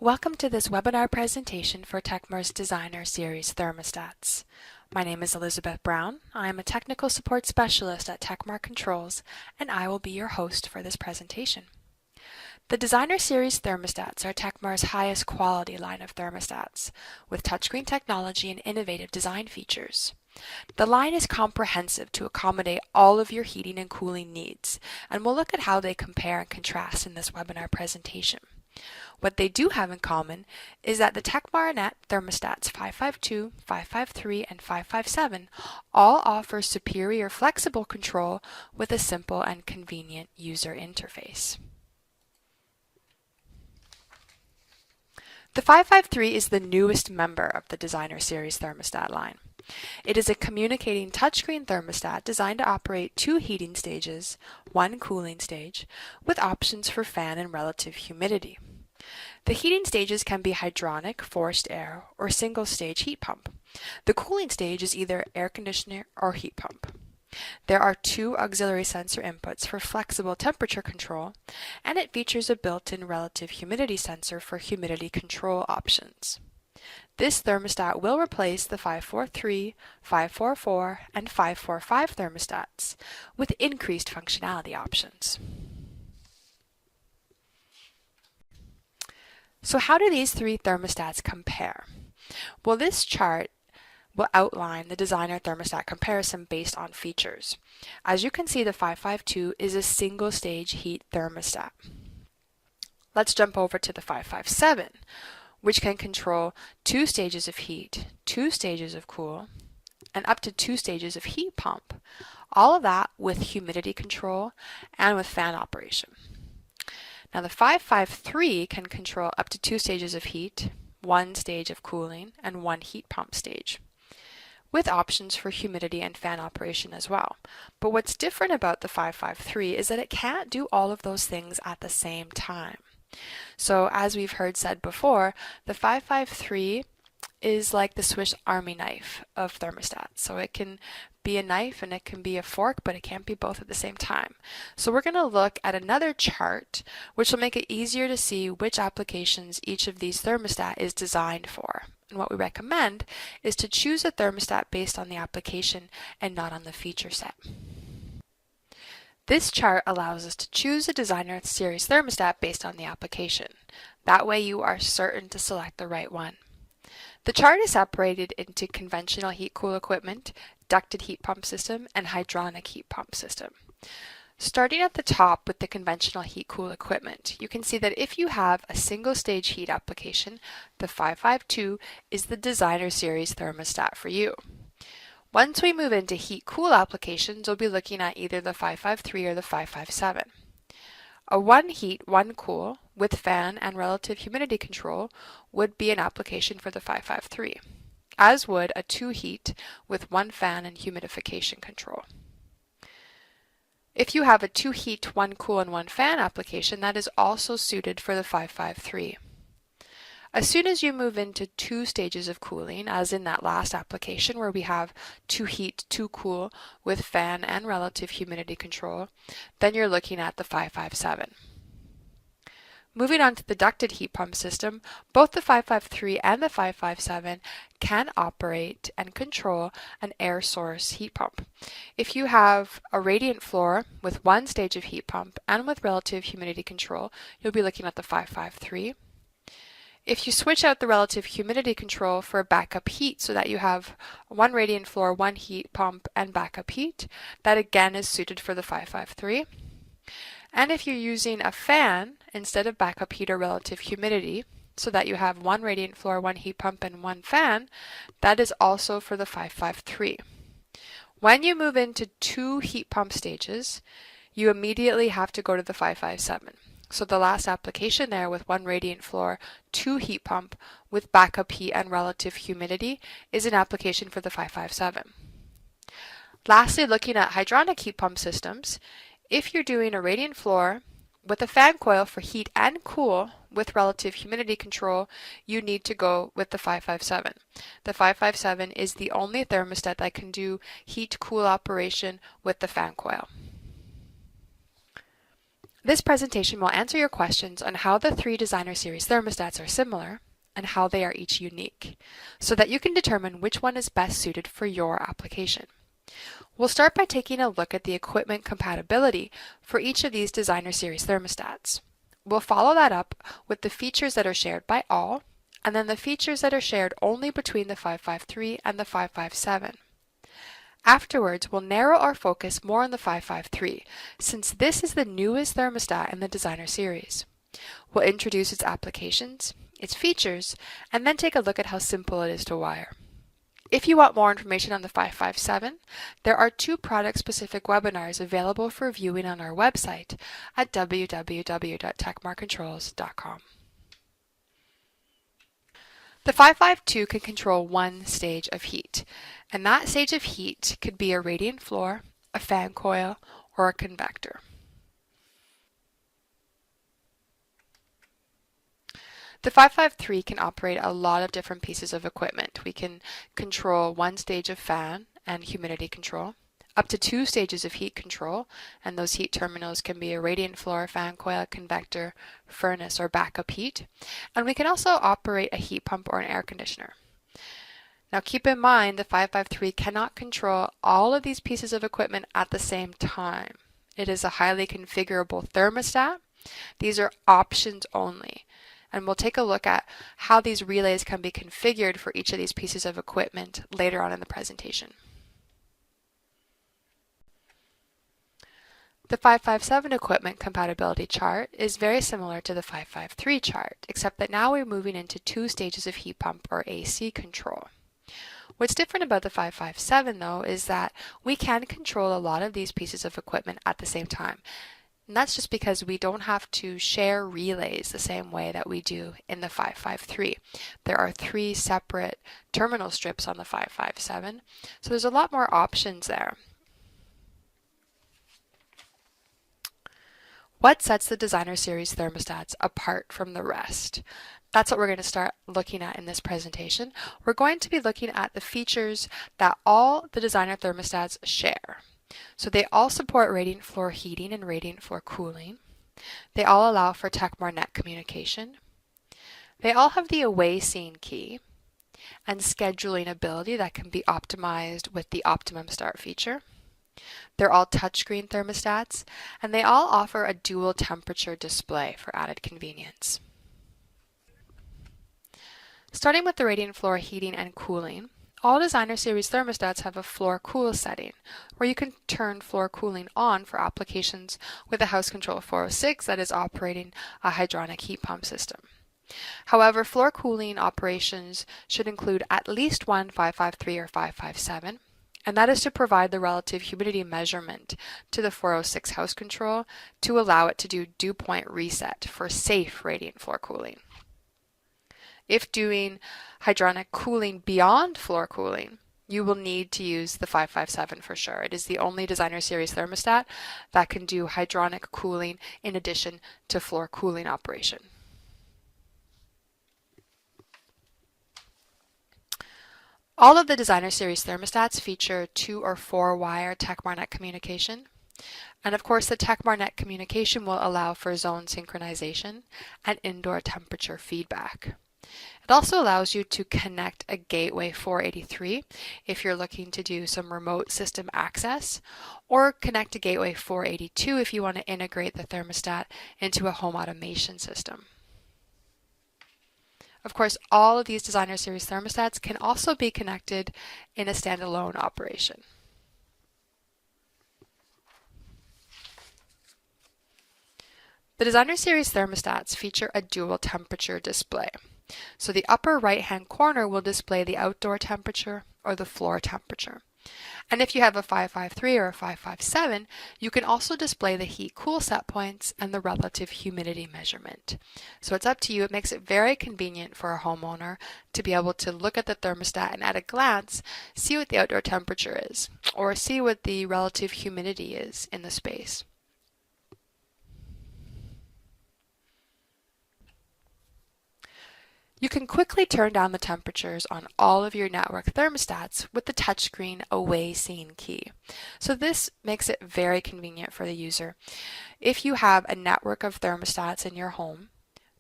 Welcome to this webinar presentation for tekmar's Designer Series Thermostats. My name is Elizabeth Brown. I am a technical support specialist at Tekmar Controls, and I will be your host for this presentation. The Designer Series Thermostats are Tekmar's highest quality line of thermostats, with touchscreen technology and innovative design features. The line is comprehensive to accommodate all of your heating and cooling needs, and we'll look at how they compare and contrast in this webinar presentation. What they do have in common is that the tekmarNet thermostats 552, 553, and 557 all offer superior flexible control with a simple and convenient user interface. The 553 is the newest member of the Designer Series thermostat line. It is a communicating touchscreen thermostat designed to operate 2 heating stages, 1 cooling stage, with options for fan and relative humidity. The heating stages can be hydronic, forced air, or single-stage heat pump. The cooling stage is either air conditioner or heat pump. There are 2 auxiliary sensor inputs for flexible temperature control, and it features a built-in relative humidity sensor for humidity control options. This thermostat will replace the 543, 544, and 545 thermostats with increased functionality options. So how do these 3 thermostats compare? Well, this chart will outline the designer thermostat comparison based on features. As you can see, the 552 is a single stage heat thermostat. Let's jump over to the 557, which can control 2 stages of heat, 2 stages of cool, and up to 2 stages of heat pump. All of that with humidity control and with fan operation. Now the 553 can control up to 2 stages of heat, 1 stage of cooling, and 1 heat pump stage, with options for humidity and fan operation as well. But what's different about the 553 is that it can't do all of those things at the same time. So as we've heard said before, the 553 is like the Swiss Army knife of thermostats. So it can be a knife and it can be a fork, but it can't be both at the same time. So we're going to look at another chart which will make it easier to see which applications each of these thermostat is designed for. And what we recommend is to choose a thermostat based on the application and not on the feature set. This chart allows us to choose a Designer Series thermostat based on the application. That way you are certain to select the right one. The chart is separated into conventional heat-cool equipment, ducted heat pump system, and hydronic heat pump system. Starting at the top with the conventional heat-cool equipment, you can see that if you have a single-stage heat application, the 552 is the Designer Series thermostat for you. Once we move into heat-cool applications, we'll be looking at either the 553 or the 557. A 1 heat, 1 cool with fan and relative humidity control would be an application for the 553, as would a 2 heat with 1 fan and humidification control. If you have a 2 heat, 1 cool, and 1 fan application, that is also suited for the 553. As soon as you move into 2 stages of cooling, as in that last application where we have 2 heat, 2 cool with fan and relative humidity control, then you're looking at the 557. Moving on to the ducted heat pump system, both the 553 and the 557 can operate and control an air source heat pump. If you have a radiant floor with 1 stage of heat pump and with relative humidity control, you'll be looking at the 553. If you switch out the relative humidity control for backup heat so that you have 1 radiant floor, 1 heat pump, and backup heat, that again is suited for the 553. And if you're using a fan instead of backup heat or relative humidity, so that you have 1 radiant floor, 1 heat pump, and 1 fan, that is also for the 553. When you move into 2 heat pump stages, you immediately have to go to the 557. So the last application there with 1 radiant floor, 2 heat pump with backup heat and relative humidity is an application for the 557. Lastly, looking at hydronic heat pump systems, if you're doing a radiant floor with a fan coil for heat and cool with relative humidity control, you need to go with the 557. The 557 is the only thermostat that can do heat-cool operation with the fan coil. This presentation will answer your questions on how the three Designer Series thermostats are similar and how they are each unique, so that you can determine which one is best suited for your application. We'll start by taking a look at the equipment compatibility for each of these Designer Series thermostats. We'll follow that up with the features that are shared by all, and then the features that are shared only between the 553 and the 557. Afterwards, we'll narrow our focus more on the 553, since this is the newest thermostat in the Designer Series. We'll introduce its applications, its features, and then take a look at how simple it is to wire. If you want more information on the 557, there are 2 product-specific webinars available for viewing on our website at www.tekmarcontrols.com. The 552 can control one stage of heat, and that stage of heat could be a radiant floor, a fan coil, or a convector. The 553 can operate a lot of different pieces of equipment. We can control one stage of fan and humidity control, up to 2 stages of heat control, and those heat terminals can be a radiant floor, fan coil, convector, furnace, or backup heat. And we can also operate a heat pump or an air conditioner. Now keep in mind the 553 cannot control all of these pieces of equipment at the same time. It is a highly configurable thermostat. These are options only. And we'll take a look at how these relays can be configured for each of these pieces of equipment later on in the presentation. The 557 equipment compatibility chart is very similar to the 553 chart, except that now we're moving into 2 stages of heat pump or AC control. What's different about the 557 though is that we can control a lot of these pieces of equipment at the same time. And that's just because we don't have to share relays the same way that we do in the 553. There are 3 separate terminal strips on the 557, so there's a lot more options there. What sets the Designer Series thermostats apart from the rest? That's what we're going to start looking at in this presentation. We're going to be looking at the features that all the Designer thermostats share. So they all support radiant floor heating and radiant floor cooling. They all allow for tekmarNet communication. They all have the away scene key and scheduling ability that can be optimized with the Optimum start feature. They're all touchscreen thermostats, and they all offer a dual temperature display for added convenience. Starting with the radiant floor heating and cooling, all Designer Series thermostats have a floor cool setting, where you can turn floor cooling on for applications with a house control 406 that is operating a hydronic heat pump system. However, floor cooling operations should include at least one 553 or 557, and that is to provide the relative humidity measurement to the 406 house control to allow it to do dew point reset for safe radiant floor cooling. If doing hydronic cooling beyond floor cooling, you will need to use the 557 for sure. It is the only Designer Series thermostat that can do hydronic cooling in addition to floor cooling operation. All of the Designer Series thermostats feature 2 or 4 wire tekmarNet communication. And of course, the tekmarNet communication will allow for zone synchronization and indoor temperature feedback. It also allows you to connect a gateway 483 if you're looking to do some remote system access, or connect a gateway 482 if you want to integrate the thermostat into a home automation system. Of course, all of these Designer Series thermostats can also be connected in a standalone operation. The Designer Series thermostats feature a dual temperature display. So the upper right-hand corner will display the outdoor temperature or the floor temperature. And if you have a 553 or a 557, you can also display the heat-cool set points and the relative humidity measurement. So it's up to you. It makes it very convenient for a homeowner to be able to look at the thermostat and at a glance see what the outdoor temperature is, or see what the relative humidity is in the space. You can quickly turn down the temperatures on all of your network thermostats with the touchscreen Away Scene key. So this makes it very convenient for the user. If you have a network of thermostats in your home,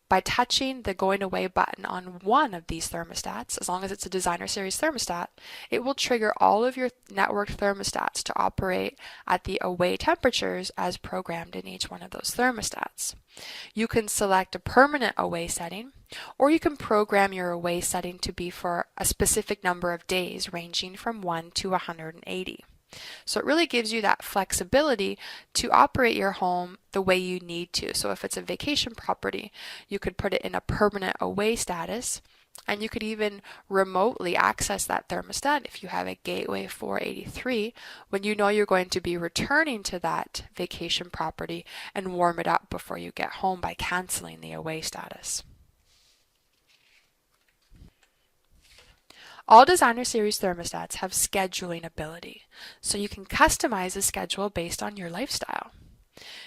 by touching the going away button on one of these thermostats, as long as it's a Designer Series thermostat, it will trigger all of your networked thermostats to operate at the away temperatures as programmed in each one of those thermostats. You can select a permanent away setting, or you can program your away setting to be for a specific number of days ranging from 1 to 180. So it really gives you that flexibility to operate your home the way you need to. So if it's a vacation property, you could put it in a permanent away status, and you could even remotely access that thermostat if you have a Gateway 483 when you know you're going to be returning to that vacation property and warm it up before you get home by canceling the away status. All Designer Series thermostats have scheduling ability, so you can customize a schedule based on your lifestyle.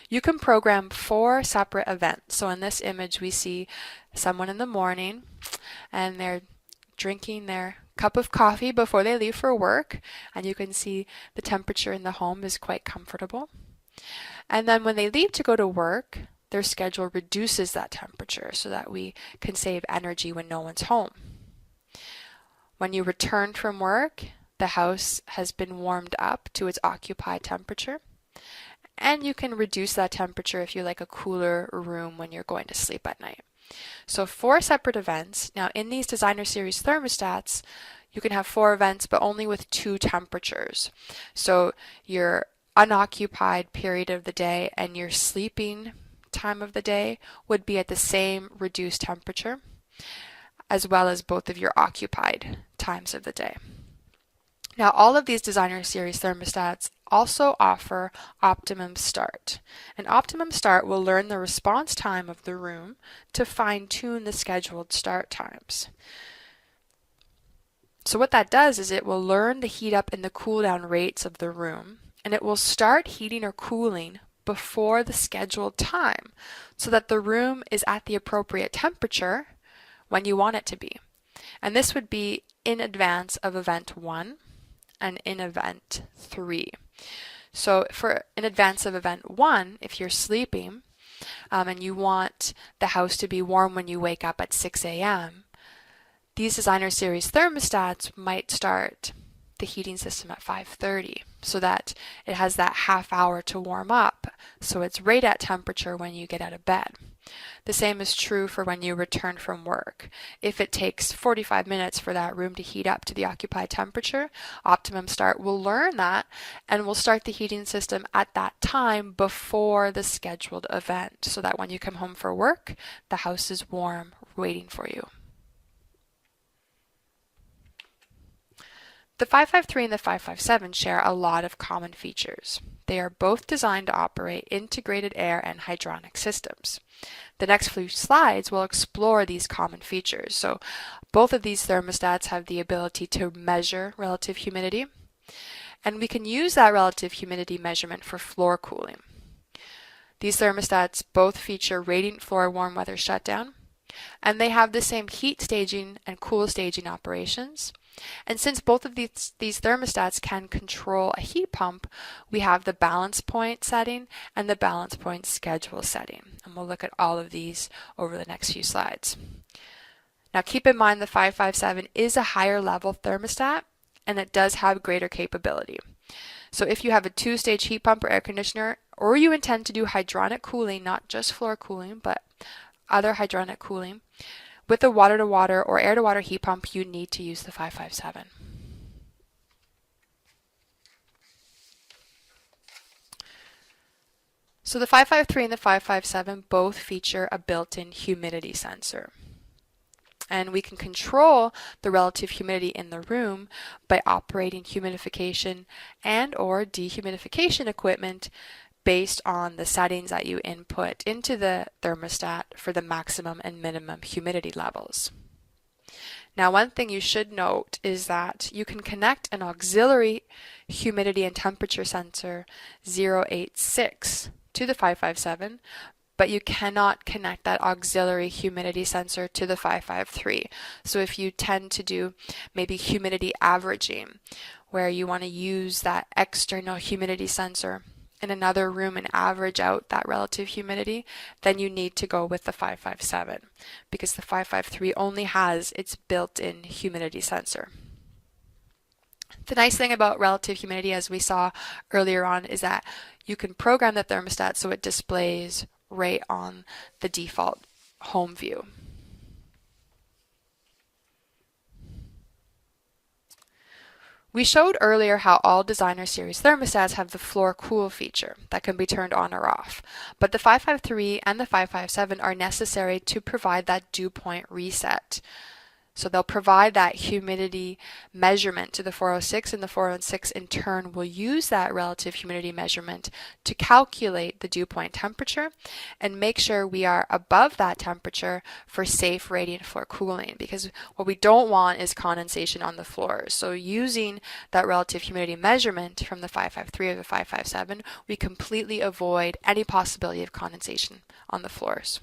You can program 4 separate events. So in this image we see someone in the morning and they're drinking their cup of coffee before they leave for work, and you can see the temperature in the home is quite comfortable. And then when they leave to go to work, their schedule reduces that temperature so that we can save energy when no one's home. When you return from work, the house has been warmed up to its occupied temperature, and you can reduce that temperature if you like a cooler room when you're going to sleep at night. So 4 separate events. Now in these Designer Series thermostats, you can have 4 events but only with 2 temperatures. So your unoccupied period of the day and your sleeping time of the day would be at the same reduced temperature, as well as both of your occupied times of the day. Now, all of these Designer Series thermostats also offer Optimum Start. And Optimum Start will learn the response time of the room to fine-tune the scheduled start times. So what that does is it will learn the heat up and the cool down rates of the room, and it will start heating or cooling before the scheduled time so that the room is at the appropriate temperature when you want it to be. And this would be in advance of event 1 and in event 3. So for in advance of event 1, if you're sleeping and you want the house to be warm when you wake up at 6 a.m., these Designer Series thermostats might start the heating system at 5:30 so that it has that half hour to warm up, so it's right at temperature when you get out of bed. The same is true for when you return from work. If it takes 45 minutes for that room to heat up to the occupied temperature, Optimum Start will learn that and will start the heating system at that time before the scheduled event so that when you come home for work, the house is warm waiting for you. The 553 and the 557 share a lot of common features. They are both designed to operate integrated air and hydronic systems. The next few slides will explore these common features. So both of these thermostats have the ability to measure relative humidity, and we can use that relative humidity measurement for floor cooling. These thermostats both feature radiant floor warm weather shutdown, and they have the same heat staging and cool staging operations. And since both of these thermostats can control a heat pump, we have the balance point setting and the balance point schedule setting. And we'll look at all of these over the next few slides. Now keep in mind the 557 is a higher level thermostat and it does have greater capability. So if you have a 2-stage heat pump or air conditioner, or you intend to do hydronic cooling, not just floor cooling, but other hydronic cooling, with a water-to-water or air-to-water heat pump, you need to use the 557. So the 553 and the 557 both feature a built-in humidity sensor. And we can control the relative humidity in the room by operating humidification and or dehumidification equipment based on the settings that you input into the thermostat for the maximum and minimum humidity levels. Now, one thing you should note is that you can connect an auxiliary humidity and temperature sensor 086 to the 557, but you cannot connect that auxiliary humidity sensor to the 553. So if you tend to do maybe humidity averaging, where you want to use that external humidity sensor in another room and average out that relative humidity, then you need to go with the 557 because the 553 only has its built-in humidity sensor. The nice thing about relative humidity, as we saw earlier on, is that you can program the thermostat so it displays right on the default home view. We showed earlier how all Designer Series thermostats have the floor cool feature that can be turned on or off, but the 553 and the 557 are necessary to provide that dew point reset. So they'll provide that humidity measurement to the 406, and the 406 in turn will use that relative humidity measurement to calculate the dew point temperature and make sure we are above that temperature for safe radiant floor cooling, because what we don't want is condensation on the floors. So using that relative humidity measurement from the 553 or the 557, we completely avoid any possibility of condensation on the floors.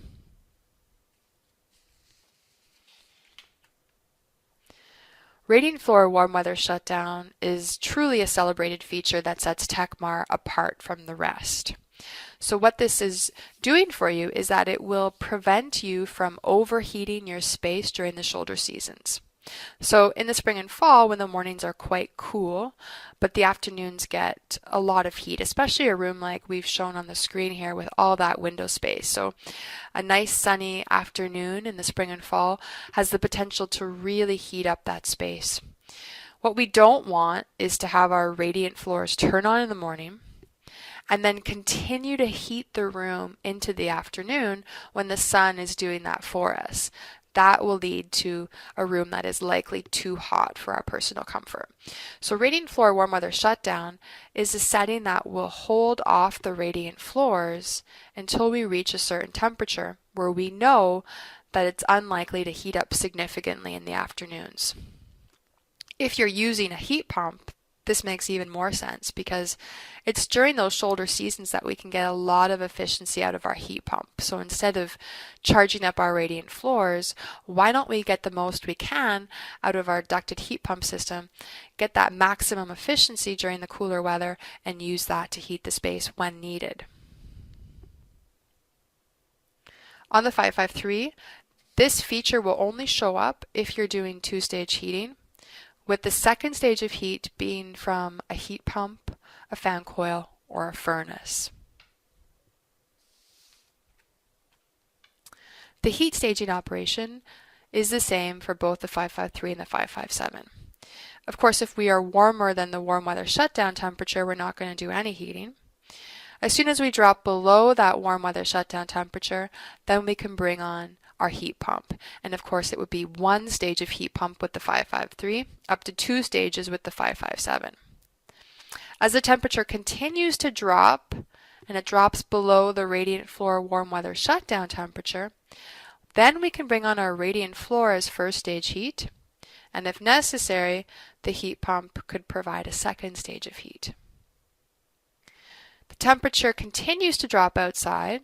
Radiant floor warm weather shutdown is truly a celebrated feature that sets Tekmar apart from the rest. So what this is doing for you is that it will prevent you from overheating your space during the shoulder seasons. So in the spring and fall, when the mornings are quite cool, but the afternoons get a lot of heat, especially a room like we've shown on the screen here with all that window space. So a nice sunny afternoon in the spring and fall has the potential to really heat up that space. What we don't want is to have our radiant floors turn on in the morning and then continue to heat the room into the afternoon when the sun is doing that for us. That will lead to a room that is likely too hot for our personal comfort. So radiant floor warm weather shutdown is a setting that will hold off the radiant floors until we reach a certain temperature where we know that it's unlikely to heat up significantly in the afternoons. If you're using a heat pump, this makes even more sense because it's during those shoulder seasons that we can get a lot of efficiency out of our heat pump. So instead of charging up our radiant floors, why don't we get the most we can out of our ducted heat pump system, get that maximum efficiency during the cooler weather, and use that to heat the space when needed. On the 553, this feature will only show up if you're doing two-stage heating, with the second stage of heat being from a heat pump, a fan coil, or a furnace. The heat staging operation is the same for both the 553 and the 557. Of course, if we are warmer than the warm weather shutdown temperature, we're not going to do any heating. As soon as we drop below that warm weather shutdown temperature, then we can bring on our heat pump. And of course, it would be one stage of heat pump with the 553, up to 2 stages with the 557. As the temperature continues to drop, and it drops below the radiant floor warm weather shutdown temperature, then we can bring on our radiant floor as first stage heat, and if necessary, the heat pump could provide a second stage of heat. The temperature continues to drop outside,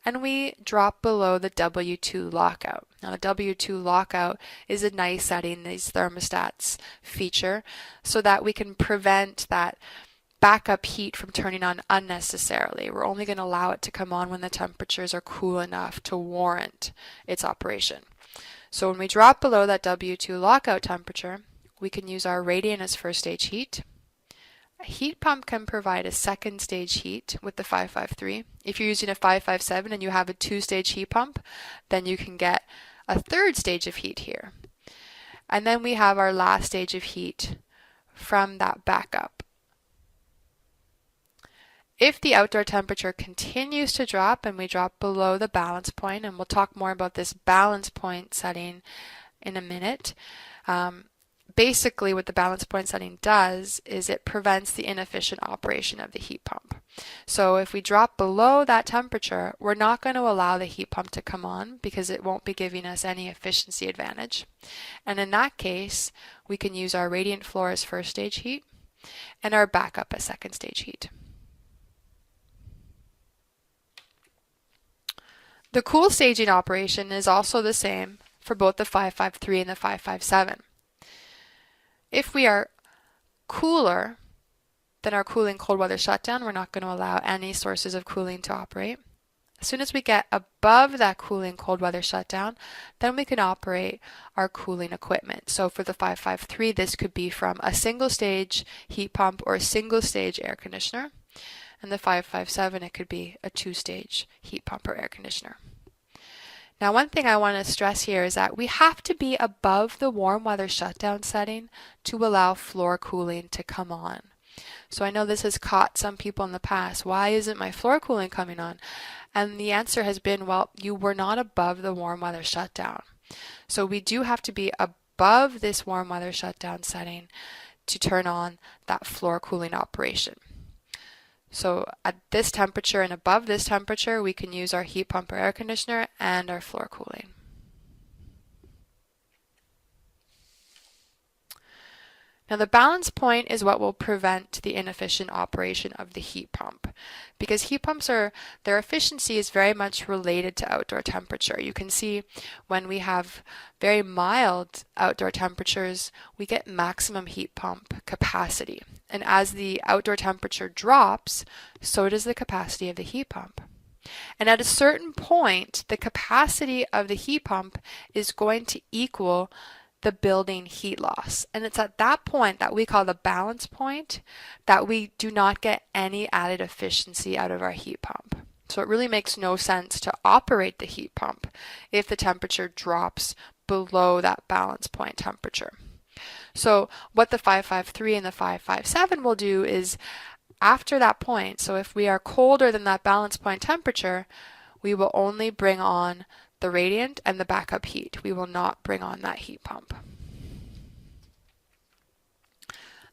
and we drop below the W2 lockout. Now the W2 lockout is a nice setting these thermostats feature so that we can prevent that backup heat from turning on unnecessarily. We're only going to allow it to come on when the temperatures are cool enough to warrant its operation. So when we drop below that W2 lockout temperature, we can use our radiant as first stage heat. A heat pump can provide a second stage heat with the 553. If you're using a 557 and you have a 2-stage heat pump, then you can get a third stage of heat here. And then we have our last stage of heat from that backup. If the outdoor temperature continues to drop and we drop below the balance point, and we'll talk more about this balance point setting in a minute, basically what the balance point setting does is it prevents the inefficient operation of the heat pump. So if we drop below that temperature, we're not going to allow the heat pump to come on because it won't be giving us any efficiency advantage. And in that case, we can use our radiant floor as first stage heat and our backup as second stage heat. The cool staging operation is also the same for both the 553 and the 557. If we are cooler than our cooling cold weather shutdown, we're not going to allow any sources of cooling to operate. As soon as we get above that cooling cold weather shutdown, then we can operate our cooling equipment. So for the 553, this could be from a single stage heat pump or a single stage air conditioner. And the 557, it could be a two-stage heat pump or air conditioner. Now, one thing I want to stress here is that we have to be above the warm weather shutdown setting to allow floor cooling to come on. So I know this has caught some people in the past. Why isn't my floor cooling coming on? And the answer has been, well, you were not above the warm weather shutdown. So we do have to be above this warm weather shutdown setting to turn on that floor cooling operation. So at this temperature and above this temperature, we can use our heat pump or air conditioner and our floor cooling. Now the balance point is what will prevent the inefficient operation of the heat pump, because heat pumps their efficiency is very much related to outdoor temperature. You can see when we have very mild outdoor temperatures, we get maximum heat pump capacity. And as the outdoor temperature drops, so does the capacity of the heat pump. And at a certain point, the capacity of the heat pump is going to equal the building heat loss. And it's at that point that we call the balance point that we do not get any added efficiency out of our heat pump. So it really makes no sense to operate the heat pump if the temperature drops below that balance point temperature. So what the 553 and the 557 will do is after that point, so if we are colder than that balance point temperature, we will only bring on the radiant and the backup heat. We will not bring on that heat pump.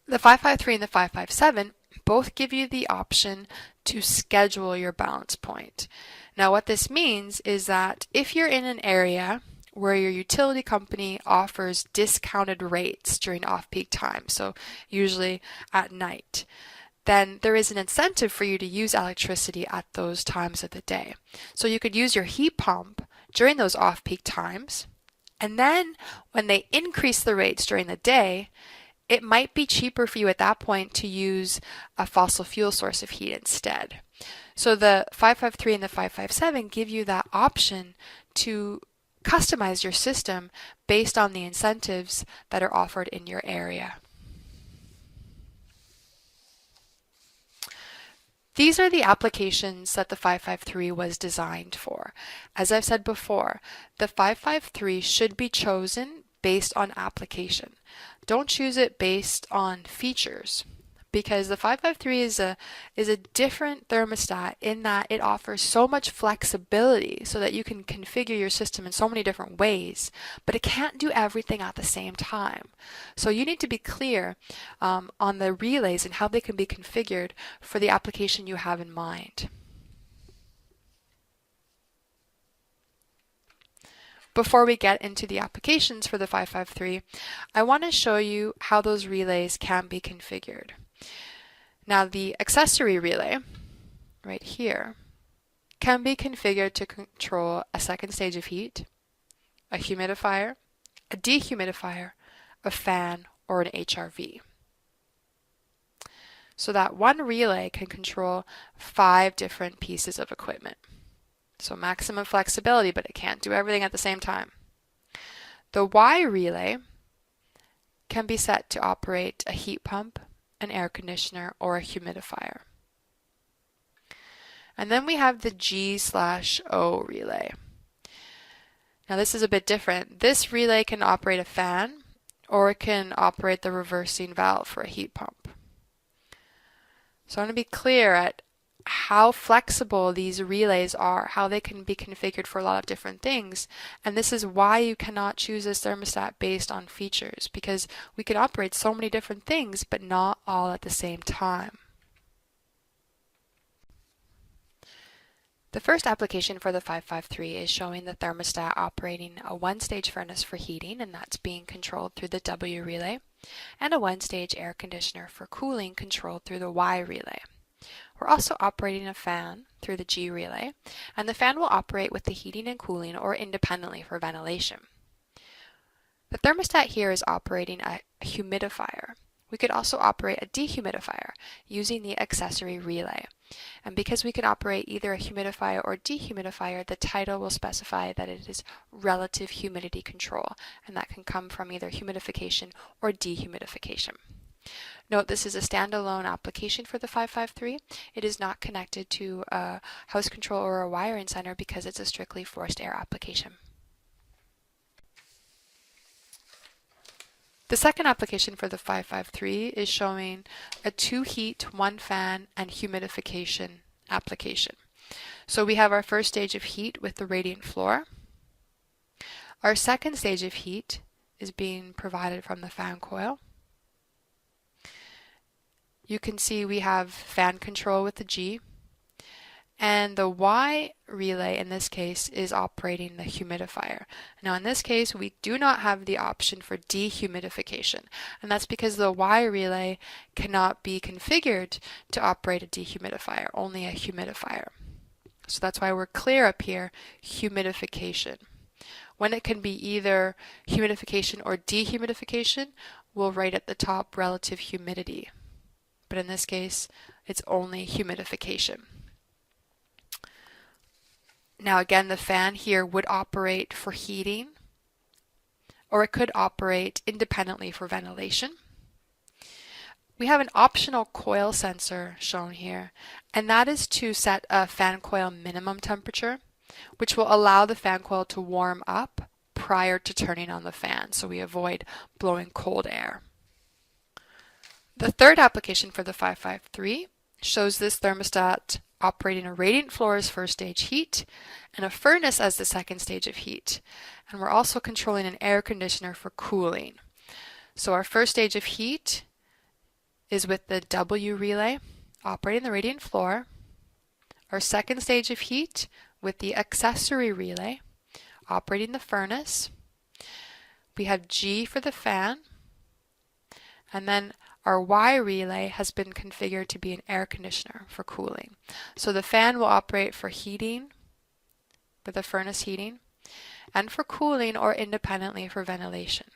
The 553 and the 557 both give you the option to schedule your balance point. Now what this means is that if you're in an area where your utility company offers discounted rates during off-peak time, so usually at night, then there is an incentive for you to use electricity at those times of the day. So you could use your heat pump during those off-peak times, and then when they increase the rates during the day, it might be cheaper for you at that point to use a fossil fuel source of heat instead. So the 553 and the 557 give you that option to customize your system based on the incentives that are offered in your area. These are the applications that the 553 was designed for. As I've said before, the 553 should be chosen based on application. Don't choose it based on features, because the 553 is a different thermostat in that it offers so much flexibility so that you can configure your system in so many different ways, but it can't do everything at the same time. So you need to be clear on the relays and how they can be configured for the application you have in mind. Before we get into the applications for the 553, I want to show you how those relays can be configured. Now the accessory relay, right here, can be configured to control a second stage of heat, a humidifier, a dehumidifier, a fan, or an HRV. So that one relay can control 5 different pieces of equipment. So maximum flexibility, but it can't do everything at the same time. The Y relay can be set to operate a heat pump, an air conditioner, or a humidifier. And then we have the G/O relay. Now this is a bit different. This relay can operate a fan, or it can operate the reversing valve for a heat pump. So I want to be clear at how flexible these relays are, how they can be configured for a lot of different things. And this is why you cannot choose this thermostat based on features, because we can operate so many different things, but not all at the same time. The first application for the 553 is showing the thermostat operating a one-stage furnace for heating, and that's being controlled through the W relay, and a one-stage air conditioner for cooling controlled through the Y relay. We're also operating a fan through the G relay, and the fan will operate with the heating and cooling or independently for ventilation. The thermostat here is operating a humidifier. We could also operate a dehumidifier using the accessory relay. And because we can operate either a humidifier or dehumidifier, the title will specify that it is relative humidity control, and that can come from either humidification or dehumidification. Note this is a standalone application for the 553. It is not connected to a house control or a wiring center because it's a strictly forced air application. The second application for the 553 is showing a 2-heat, 1-fan, and humidification application. So we have our first stage of heat with the radiant floor. Our second stage of heat is being provided from the fan coil. You can see we have fan control with the G, and the Y relay in this case is operating the humidifier. Now in this case we do not have the option for dehumidification, and that's because the Y relay cannot be configured to operate a dehumidifier, only a humidifier. So that's why we're clear up here, humidification. When it can be either humidification or dehumidification, we'll write at the top relative humidity. But in this case, it's only humidification. Now again, the fan here would operate for heating, or it could operate independently for ventilation. We have an optional coil sensor shown here, and that is to set a fan coil minimum temperature, which will allow the fan coil to warm up prior to turning on the fan, so we avoid blowing cold air. The third application for the 553 shows this thermostat operating a radiant floor as first stage heat and a furnace as the second stage of heat. And we're also controlling an air conditioner for cooling. So our first stage of heat is with the W relay operating the radiant floor. Our second stage of heat with the accessory relay operating the furnace. We have G for the fan, and then our Y relay has been configured to be an air conditioner for cooling. So the fan will operate for heating, for the furnace heating, and for cooling or independently for ventilation.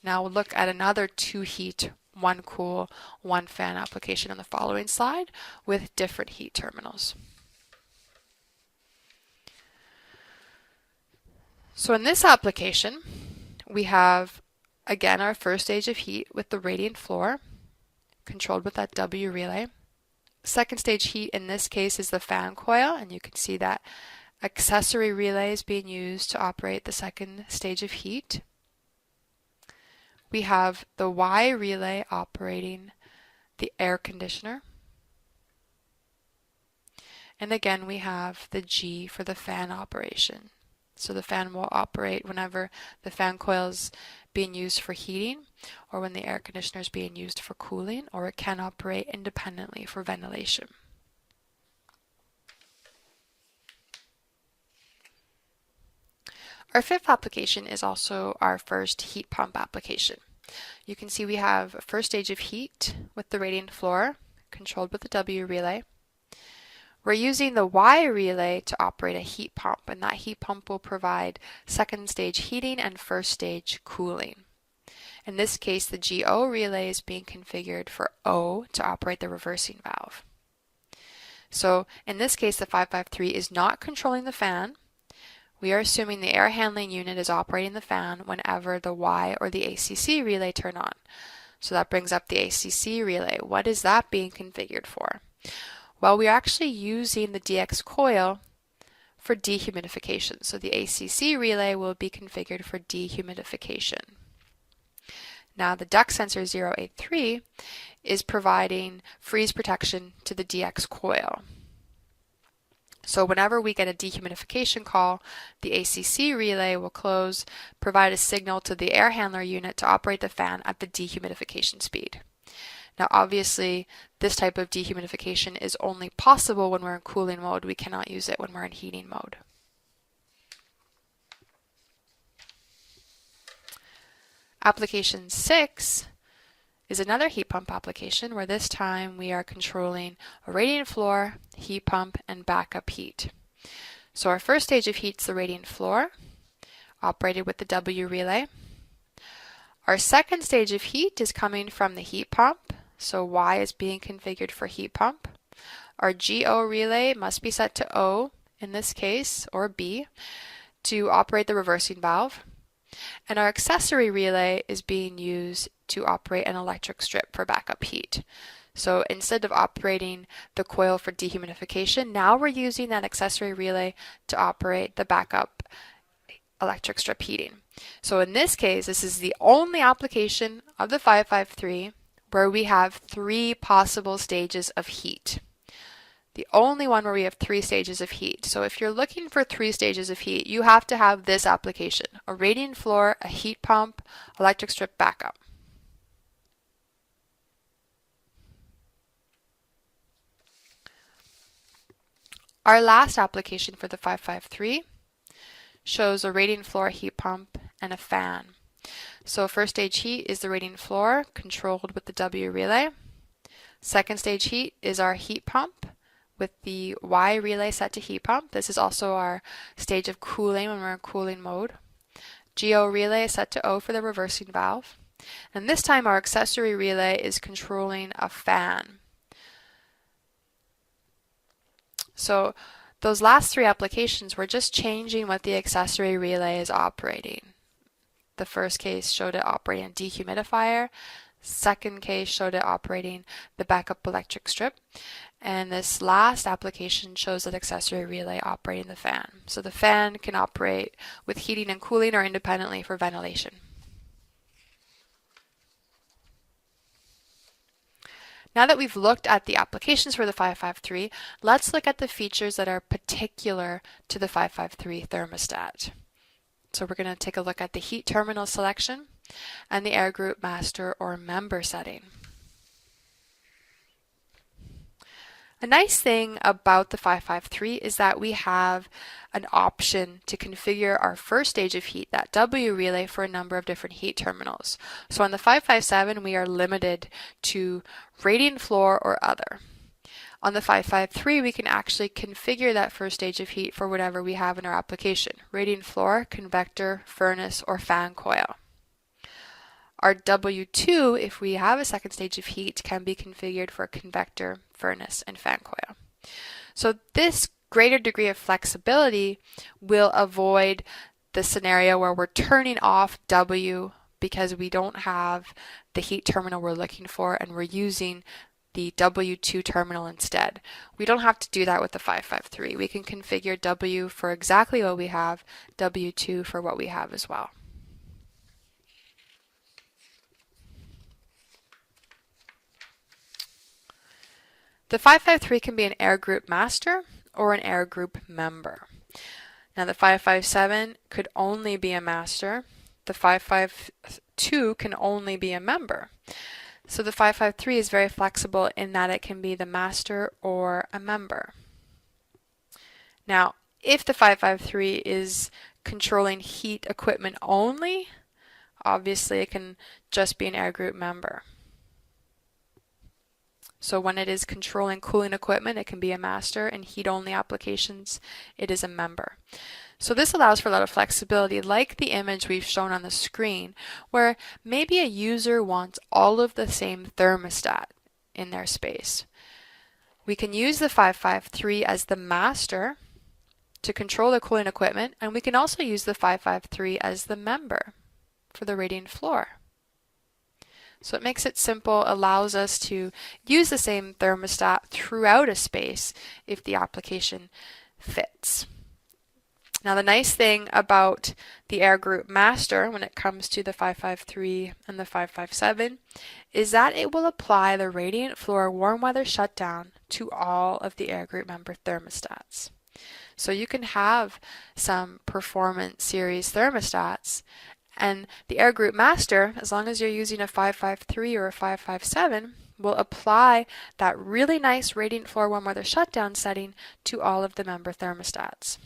Now we'll look at another 2-heat, 1-cool, 1-fan application on the following slide with different heat terminals. So in this application, we have again our first stage of heat with the radiant floor, controlled with that W relay. Second stage heat in this case is the fan coil, and you can see that accessory relay is being used to operate the second stage of heat. We have the Y relay operating the air conditioner. And again we have the G for the fan operation. So the fan will operate whenever the fan coil is being used for heating, or when the air conditioner is being used for cooling, or it can operate independently for ventilation. Our fifth application is also our first heat pump application. You can see we have a first stage of heat with the radiant floor, controlled with the W relay. We're using the Y relay to operate a heat pump, and that heat pump will provide second stage heating and first stage cooling. In this case, the GO relay is being configured for O to operate the reversing valve. So in this case, the 553 is not controlling the fan. We are assuming the air handling unit is operating the fan whenever the Y or the ACC relay turn on. So that brings up the ACC relay. What is that being configured for? Well, we're actually using the DX coil for dehumidification. So the ACC relay will be configured for dehumidification. Now the duct sensor 083 is providing freeze protection to the DX coil. So whenever we get a dehumidification call, the ACC relay will close, provide a signal to the air handler unit to operate the fan at the dehumidification speed. Now obviously this type of dehumidification is only possible when we're in cooling mode. We cannot use it when we're in heating mode. Application 6 is another heat pump application where this time we are controlling a radiant floor, heat pump, and backup heat. So our first stage of heat is the radiant floor, operated with the W relay. Our second stage of heat is coming from the heat pump, so Y is being configured for heat pump. Our GO relay must be set to O in this case, or B, to operate the reversing valve. And our accessory relay is being used to operate an electric strip for backup heat. So instead of operating the coil for dehumidification, now we're using that accessory relay to operate the backup electric strip heating. So in this case, this is the only application of the 553 where we have 3 possible stages of heat. The only one where we have 3 stages of heat. So if you're looking for 3 stages of heat, you have to have this application: a radiant floor, a heat pump, electric strip backup. Our last application for the 553 shows a radiant floor, heat pump, and a fan. So first stage heat is the radiant floor, controlled with the W relay. Second stage heat is our heat pump with the Y relay set to heat pump. This is also our stage of cooling when we're in cooling mode. GO relay is set to O for the reversing valve. And this time our accessory relay is controlling a fan. So those last 3 applications, we're just changing what the accessory relay is operating. The first case showed it operating a dehumidifier. Second case showed it operating the backup electric strip. And this last application shows that accessory relay operating the fan. So the fan can operate with heating and cooling or independently for ventilation. Now that we've looked at the applications for the 553, let's look at the features that are particular to the 553 thermostat. So we're going to take a look at the heat terminal selection and the air group master or member setting. A nice thing about the 553 is that we have an option to configure our first stage of heat, that W relay, for a number of different heat terminals. So on the 557 we are limited to radiant floor or other. On the 553 we can actually configure that first stage of heat for whatever we have in our application: radiant floor, convector, furnace, or fan coil. Our W2, if we have a second stage of heat, can be configured for convector, furnace, and fan coil. So this greater degree of flexibility will avoid the scenario where we're turning off W because we don't have the heat terminal we're looking for and we're using the W2 terminal instead. We don't have to do that with the 553. We can configure W for exactly what we have, W2 for what we have as well. The 553 can be an air group master or an air group member. Now the 557 could only be a master. The 552 can only be a member. So the 553 is very flexible in that it can be the master or a member. Now, if the 553 is controlling heat equipment only, obviously it can just be an air group member. So when it is controlling cooling equipment, it can be a master, and heat-only applications, it is a member. So this allows for a lot of flexibility, like the image we've shown on the screen, where maybe a user wants all of the same thermostat in their space. We can use the 553 as the master to control the cooling equipment, and we can also use the 553 as the member for the radiant floor. So it makes it simple, allows us to use the same thermostat throughout a space if the application fits. Now the nice thing about the air group master when it comes to the 553 and the 557 is that it will apply the radiant floor warm weather shutdown to all of the air group member thermostats. So you can have some performance series thermostats, and the air group master, as long as you're using a 553 or a 557, will apply that really nice radiant floor warm weather shutdown setting to all of the member thermostats.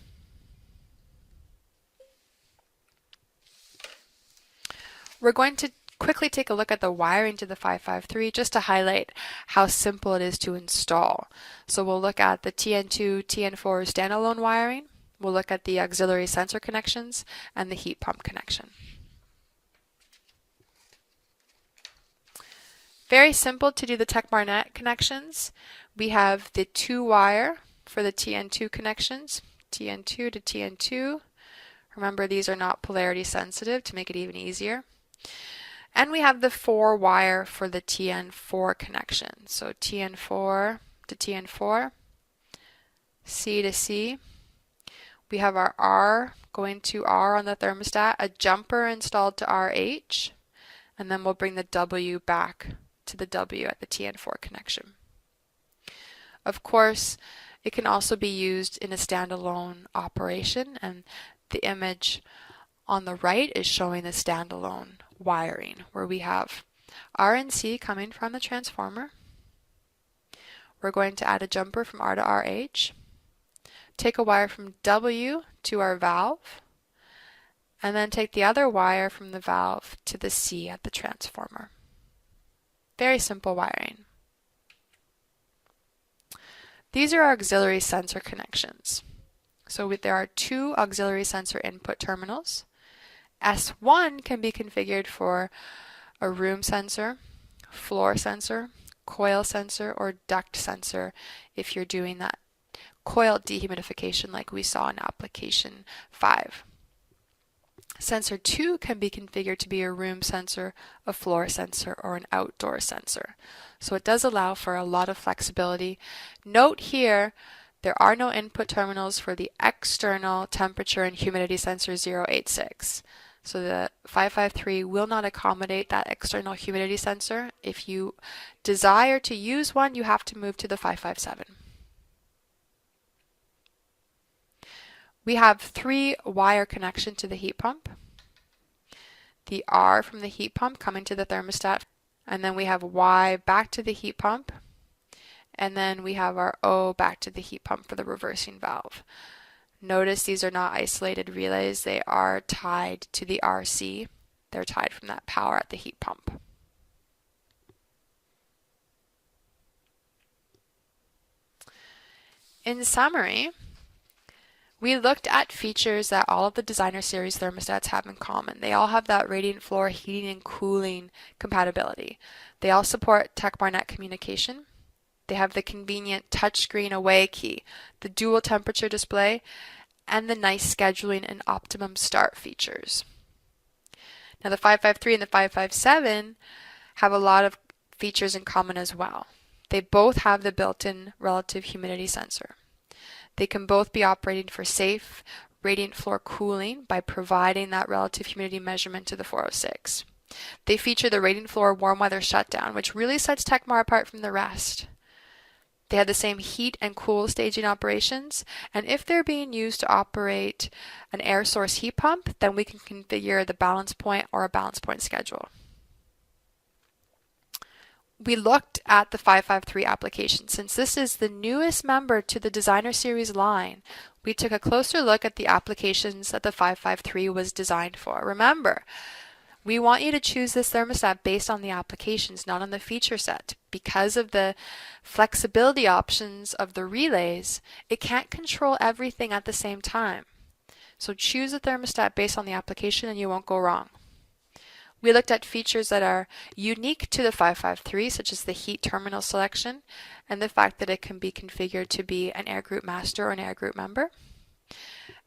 We're going to quickly take a look at the wiring to the 553 just to highlight how simple it is to install. So we'll look at the TN2, TN4 standalone wiring, we'll look at the auxiliary sensor connections, and the heat pump connection. Very simple to do the tekmarNet connections. We have the 2-wire for the TN2 connections, TN2 to TN2. Remember, these are not polarity sensitive to make it even easier. And we have the 4-wire for the TN4 connection. So TN4 to TN4, C to C. We have our R going to R on the thermostat, a jumper installed to RH, and then we'll bring the W back to the W at the TN4 connection. Of course, it can also be used in a standalone operation, and the image on the right is showing the standalone wiring where we have R and C coming from the transformer. We're going to add a jumper from R to RH, take a wire from W to our valve, and then take the other wire from the valve to the C at the transformer. Very simple wiring. These are our auxiliary sensor connections. So there are 2 auxiliary sensor input terminals. S1 can be configured for a room sensor, floor sensor, coil sensor, or duct sensor if you're doing that coil dehumidification like we saw in application 5. Sensor 2 can be configured to be a room sensor, a floor sensor, or an outdoor sensor. So it does allow for a lot of flexibility. Note here, there are no input terminals for the external temperature and humidity sensor 086. So the 553 will not accommodate that external humidity sensor. If you desire to use one, you have to move to the 557. We have 3-wire connection to the heat pump. The R from the heat pump coming to the thermostat, and then we have Y back to the heat pump, and then we have our O back to the heat pump for the reversing valve. Notice these are not isolated relays, they are tied to the RC. They're tied from that power at the heat pump. In summary, we looked at features that all of the Designer Series thermostats have in common. They all have that radiant floor heating and cooling compatibility. They all support tekmarNet communication. They have the convenient touchscreen away key, the dual temperature display, and the nice scheduling and Optimum start features. Now the 553 and the 557 have a lot of features in common as well. They both have the built-in relative humidity sensor. They can both be operating for safe radiant floor cooling by providing that relative humidity measurement to the 406. They feature the radiant floor warm weather shutdown, which really sets Tekmar apart from the rest. They have the same heat and cool staging operations, and if they're being used to operate an air source heat pump, then we can configure the balance point or a balance point schedule. We looked at the 553 application. Since this is the newest member to the Designer Series line, we took a closer look at the applications that the 553 was designed for. Remember, we want you to choose this thermostat based on the applications, not on the feature set. Because of the flexibility options of the relays, it can't control everything at the same time. So choose a thermostat based on the application and you won't go wrong. We looked at features that are unique to the 553, such as the heat terminal selection and the fact that it can be configured to be an air group master or an air group member.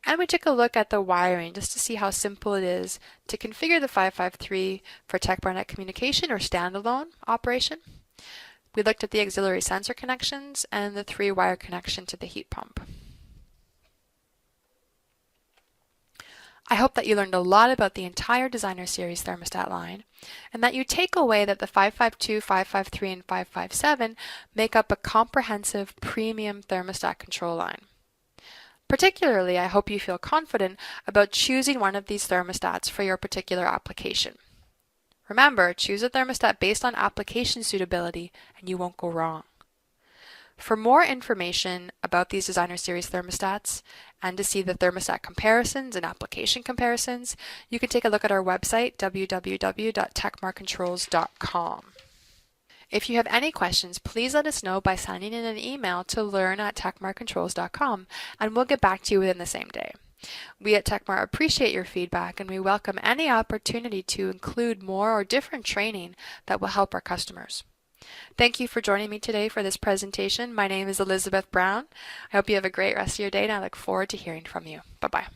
And we took a look at the wiring just to see how simple it is to configure the 553 for tekmarNet communication or standalone operation. We looked at the auxiliary sensor connections and the 3-wire connection to the heat pump. I hope that you learned a lot about the entire Designer Series thermostat line and that you take away that the 552, 553, and 557 make up a comprehensive premium thermostat control line. Particularly, I hope you feel confident about choosing one of these thermostats for your particular application. Remember, choose a thermostat based on application suitability and you won't go wrong. For more information about these Designer Series thermostats and to see the thermostat comparisons and application comparisons, you can take a look at our website, www.tekmarcontrols.com. If you have any questions, please let us know by sending in an email to learn@tekmarcontrols.com, and we'll get back to you within the same day. We at Tekmar appreciate your feedback, and we welcome any opportunity to include more or different training that will help our customers. Thank you for joining me today for this presentation. My name is Elizabeth Brown. I hope you have a great rest of your day, and I look forward to hearing from you. Bye-bye.